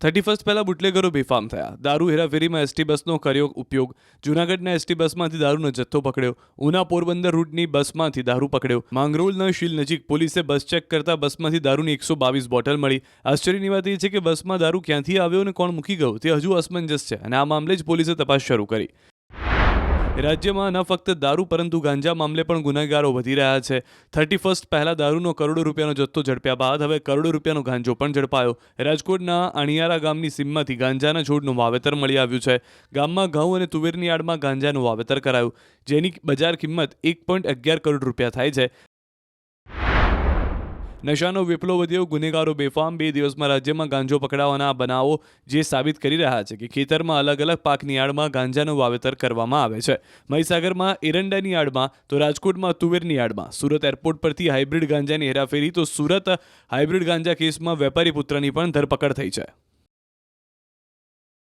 31 પહેલા બુટલેગરો બેફામ થયા. દારૂ હેરાફેરીમાં એસટી બસનો કર્યો ઉપયોગ. જૂનાગઢના એસટી બસમાંથી દારૂનો જથ્થો પકડ્યો. ઉના પોરબંદર રૂટની બસમાંથી દારૂ પકડ્યો. માંગરોળના શીલ નજીક પોલીસે બસ ચેક કરતા બસમાંથી દારૂની 122 બોટલ મળી. આશ્ચર્યની વાત એ છે કે બસમાં દારૂ ક્યાંથી આવ્યો અને કોણ મૂકી ગયો તે હજુ અસમંજસ છે અને આ મામલે જ પોલીસે તપાસ શરૂ કરી. રાજ્યમાં ન ફક્ત દારૂ પરંતુ ગાંજા મામલે પણ ગુનેગારો વધી રહ્યા છે. 31 પહેલા દારૂનો કરોડો રૂપિયાનો જથ્થો ઝડપ્યા બાદ હવે કરોડો રૂપિયાનો ગાંજો પણ ઝડપાયો. રાજકોટના અણિયારા ગામની સીમમાંથી ગાંજાના છોડનું વાવેતર મળી આવ્યું છે. ગામમાં ઘઉં અને તુવેરની આડમાં ગાંજાનું વાવેતર કરાયું, જેની બજાર કિંમત 1.11 કરોડ રૂપિયા થાય છે. નશાનો વિપ્લવ વધ્યો, ગુનેગારો બેફામ. 2 દિવસમાં રાજ્યમાં ગાંજો પકડાવાના બનાવો જે સાબિત કરી રહ્યા છે કે ખેતરમાં અલગ અલગ પાકની આડમાં ગાંજાનું વાવેતર કરવામાં આવે છે. મહીસાગરમાં એરંડાની આડમાં તો રાજકોટમાં તુવેરની આડમાં. સુરત એરપોર્ટ પરથી હાઇબ્રિડ ગાંજાની હેરાફેરી. તો સુરત હાઇબ્રિડ ગાંજા કેસમાં વેપારી પુત્રની પણ ધરપકડ થઈ છે.